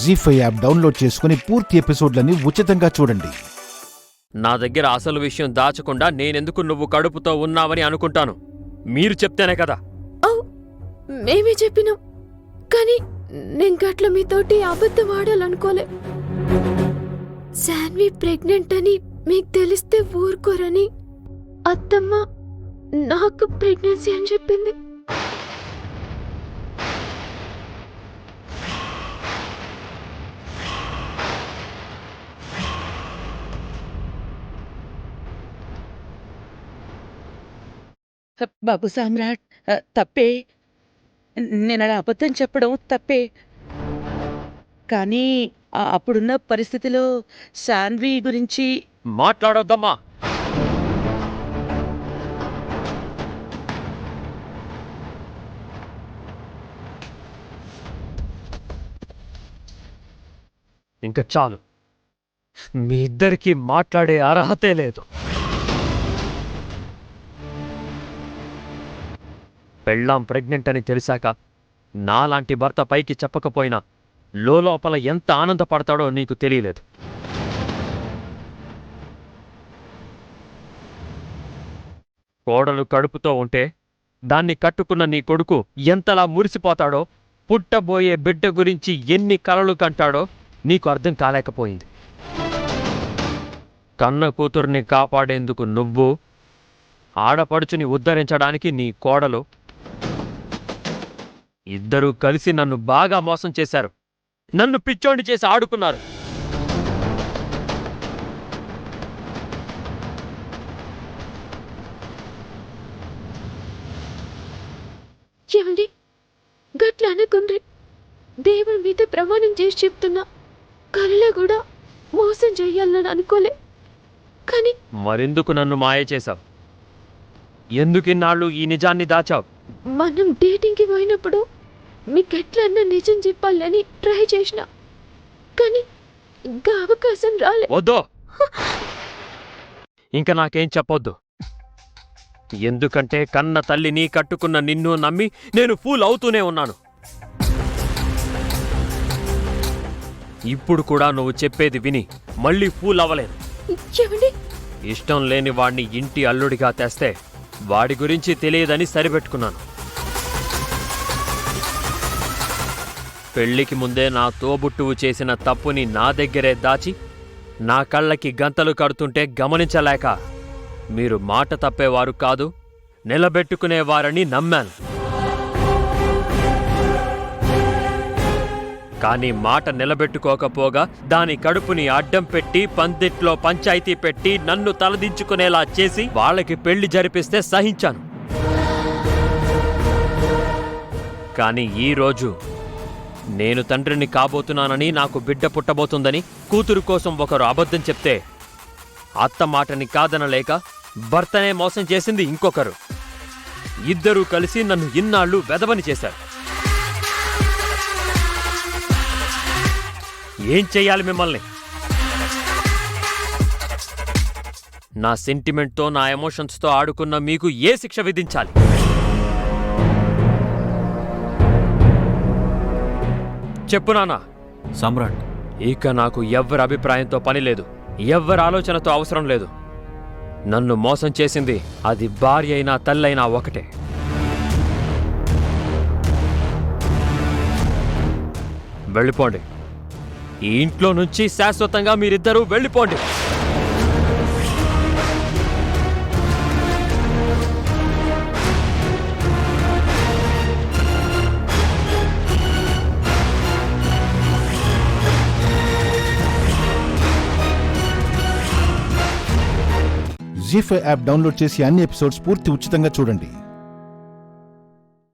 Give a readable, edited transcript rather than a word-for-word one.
జీ5 app download చేసుకుని పూర్తి ఎపిసోడ్లని ఉచితంగా చూడండి. నా దగ్గర అసలు విషయం దాచకుండా నేనెందుకు నువ్వు కడుపుతో ఉన్నావని అనుకుంటాను. మీరు చెప్తేనే కదా. మేమే చెప్పినాం, కానీ నేను గట్ల మీతోటి అబద్ధం ఆడాలనుకోలే. శాన్వి ప్రెగ్నెంట్ అని మీకు తెలిస్తే ఊరుకోరని అత్తమ్మ నాకు ప్రెగ్నెన్సీ అని చెప్పింది. బాబు సామ్రాట్, తప్పే. నేనలా అబద్ధం చెప్పడం తప్పే. కానీ అప్పుడున్న పరిస్థితిలో శాన్వి గురించి మాట్లాడొద్దమ్మా. ఇంకా చాలు. మీ ఇద్దరికీ మాట్లాడే అర్హతే లేదు. పెళ్ళాం ప్రెగ్నెంట్ అని తెలిసాక నాలాంటి భర్త పైకి చెప్పకపోయినా లోపల ఎంత ఆనందపడతాడో నీకు తెలియలేదు. కోడలు కడుపుతో ఉంటే దాన్ని కట్టుకున్న నీ కొడుకు ఎంతలా మురిసిపోతాడో, పుట్టబోయే బిడ్డ గురించి ఎన్ని కలలు కంటాడో నీకు అర్థం కాలేకపోయింది. కన్న కూతుర్ని కాపాడేందుకు నువ్వు, ఆడపడుచుని ఉద్ధరించడానికి నీ కోడలు, ఇద్దరూ కలిసి నన్ను బాగా మోసం చేశారు. నన్ను పిచ్చోండి చేసి ఆడుకున్నారు. ఏమండి, గట్ల అనుకుండ్రి. దేవుని మీద ప్రమాణం చేసి చెప్తున్నా, కళ్ళ కూడా మోసం చెయ్యాలని అనుకోలే. కానీ మరెందుకు నన్ను మాయ చేశావు? ఎందుకిన్నాళ్ళు ఈ నిజాన్ని దాచావు? మనం డేటింగ్కి పోయినప్పుడు మీకెట్లన్నా నిజం చెప్పాలని ట్రై చేసిన, కానీ ఇంకా అవకాశం రాలే. వద్దు, ఇంకా నాకేం చెప్పొద్దు. ఎందుకంటే కన్న తల్లిని కట్టుకున్న నిన్ను నమ్మి నేను ఫూల్ అవుతూనే ఉన్నాను. ఇప్పుడు కూడా నువ్వు చెప్పేది విని మళ్ళీ ఫూల్ అవ్వలేదు. ఏమండి, ఇష్టం లేని వాడిని ఇంటి అల్లుడిగా తెస్తే వాడి గురించి తెలియదని సరిపెట్టుకున్నాను. పెళ్లికి ముందే నా తోబుట్టువు చేసిన తప్పుని నా దగ్గరే దాచి నా కళ్ళకి గంతలు కడుతుంటే గమనించలేక మీరు మాట తప్పేవారు కాదు, నిలబెట్టుకునేవారని నమ్మాను. కానీ మాట నిలబెట్టుకోకపోగా దాని కడుపుని అడ్డం పెట్టి పందిట్లో పంచాయతీ పెట్టి నన్ను తలదించుకునేలా చేసి వాళ్ళకి పెళ్లి జరిపిస్తే సహించాను. కానీ ఈరోజు నేను తండ్రిని కాబోతున్నానని, నాకు బిడ్డ పుట్టబోతుందని కూతురు కోసం ఒకరు అబద్ధం చెప్తే అత్త మాటని కాదనలేక భర్తనే మోసం చేసింది ఇంకొకరు. ఇద్దరూ కలిసి నన్ను ఇన్నాళ్ళు వెదవని చేశారు. ఏం చెయ్యాలి మిమ్మల్ని? నా సెంటిమెంట్తో, నా ఎమోషన్స్తో ఆడుకున్న మీకు ఏ శిక్ష విధించాలి? చెప్పు నాన్నా. సమ్రాట్, ఇక నాకు ఎవ్వరి అభిప్రాయంతో పని లేదు, ఎవ్వరి ఆలోచనతో అవసరం లేదు. నన్ను మోసం చేసింది అది భార్య అయినా తల్లైనా ఒకటే. వెళ్ళిపోండి. ఈ ఇంట్లో నుంచి శాశ్వతంగా మీరిద్దరూ వెళ్ళిపోండి. జీ5 యాప్ డౌన్లోడ్ చేసి అన్ని ఎపిసోడ్స్ పూర్తి ఉచితంగా చూడండి.